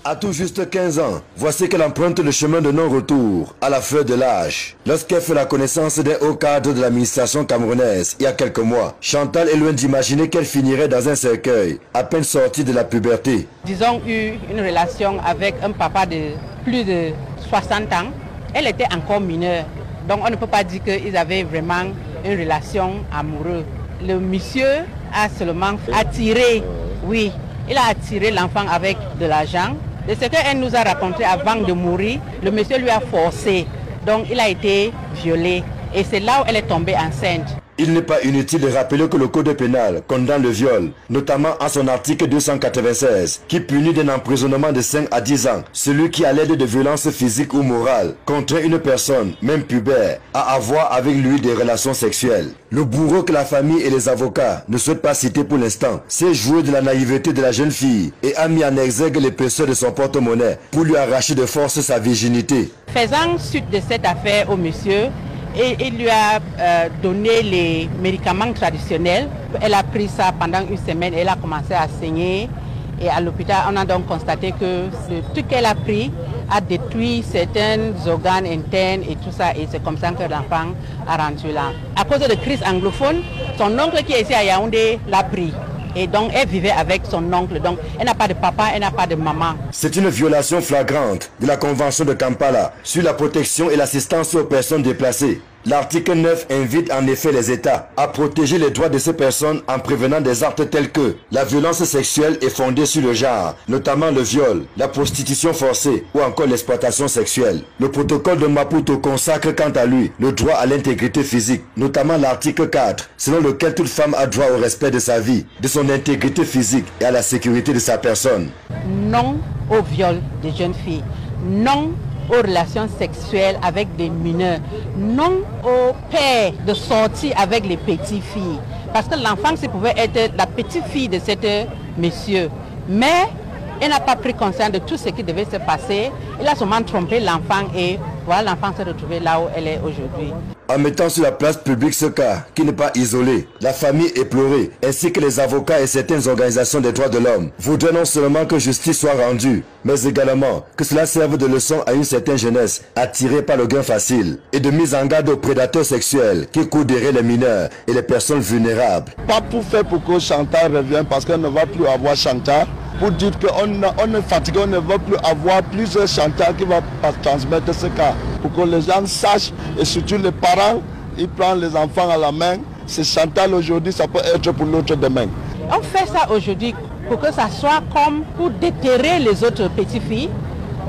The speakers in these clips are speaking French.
À tout juste 15 ans, voici qu'elle emprunte le chemin de non-retour, à la fleur de l'âge. Lorsqu'elle fait la connaissance des hauts cadres de l'administration camerounaise il y a quelques mois, Chantal est loin d'imaginer qu'elle finirait dans un cercueil, à peine sortie de la puberté. Ils ont eu une relation avec un papa de plus de 60 ans. Elle était encore mineure, donc on ne peut pas dire qu'ils avaient vraiment une relation amoureuse. Le monsieur a seulement attiré, oui, il a attiré l'enfant avec de l'argent. De ce qu'elle nous a raconté avant de mourir, le monsieur lui a forcé, donc il a été violé. Et c'est là où elle est tombée enceinte. Il n'est pas inutile de rappeler que le code pénal condamne le viol, notamment à son article 296, qui punit d'un emprisonnement de 5 à 10 ans celui qui, à l'aide de violences physiques ou morales, contraint une personne, même pubère, à avoir avec lui des relations sexuelles. Le bourreau que la famille et les avocats ne souhaitent pas citer pour l'instant s'est joué de la naïveté de la jeune fille et a mis en exergue l'épaisseur de son porte-monnaie pour lui arracher de force sa virginité. Faisant suite de cette affaire au monsieur, et il lui a donné les médicaments traditionnels. Elle a pris ça pendant une semaine et elle a commencé à saigner. Et à l'hôpital, on a donc constaté que le truc qu'elle a pris a détruit certains organes internes et tout ça. Et c'est comme ça que l'enfant a rendu là. À cause de crise anglophone, son oncle qui est ici à Yaoundé l'a pris. Et donc, elle vivait avec son oncle. Donc, elle n'a pas de papa, elle n'a pas de maman. C'est une violation flagrante de la Convention de Kampala sur la protection et l'assistance aux personnes déplacées. L'article 9 invite en effet les États à protéger les droits de ces personnes en prévenant des actes tels que la violence sexuelle est fondée sur le genre, notamment le viol, la prostitution forcée ou encore l'exploitation sexuelle. Le protocole de Maputo consacre quant à lui le droit à l'intégrité physique, notamment l'article 4, selon lequel toute femme a droit au respect de sa vie, de son intégrité physique et à la sécurité de sa personne. Non au viol des jeunes filles, non aux relations sexuelles avec des mineurs, non au père de sortir avec les petites filles. Parce que l'enfant, ça pouvait être la petite fille de cet monsieur. Mais elle n'a pas pris conscience de tout ce qui devait se passer. Il a seulement trompé l'enfant et voilà, l'enfant s'est retrouvé là où elle est aujourd'hui. En mettant sur la place publique ce cas, qui n'est pas isolé, la famille éplorée, ainsi que les avocats et certaines organisations des droits de l'homme, voudraient non seulement que justice soit rendue, mais également que cela serve de leçon à une certaine jeunesse attirée par le gain facile et de mise en garde aux prédateurs sexuels qui courent derrière les mineurs et les personnes vulnérables. Pas pour faire pour que Chantal revienne parce qu'elle ne va plus avoir Chantal. Pour dire qu'on est fatigué, on ne va plus avoir plusieurs Chantal qui vont transmettre ce cas. Pour que les gens sachent, et surtout les parents, ils prennent les enfants à la main. C'est Chantal aujourd'hui, ça peut être pour l'autre demain. On fait ça aujourd'hui pour que ça soit comme pour déterrer les autres petites filles,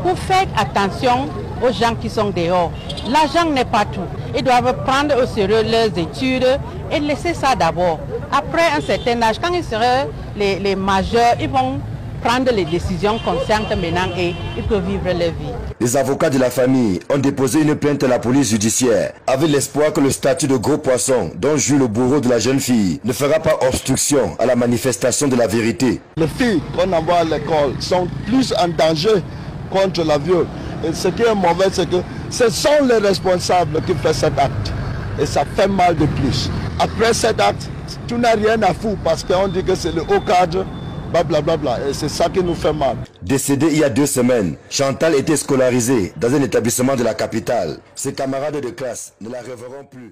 pour faire attention aux gens qui sont dehors. L'argent n'est pas tout. Ils doivent prendre au sérieux leurs études et laisser ça d'abord. Après un certain âge, quand ils seraient les majeurs, ils vont prendre les décisions conscientes maintenant et ils peuvent vivre leur vie. Les avocats de la famille ont déposé une plainte à la police judiciaire avec l'espoir que le statut de gros poisson dont joue le bourreau de la jeune fille ne fera pas obstruction à la manifestation de la vérité. Les filles qu'on envoie à l'école sont plus en danger contre la viol. Et ce qui est mauvais, c'est que ce sont les responsables qui font cet acte. Et ça fait mal de plus. Après cet acte, tu n'as rien à foutre parce qu'on dit que c'est le haut cadre. Blablabla. Et c'est ça qui nous fait mal. Décédée il y a 2 semaines, Chantal était scolarisée dans un établissement de la capitale. Ses camarades de classe ne la reverront plus.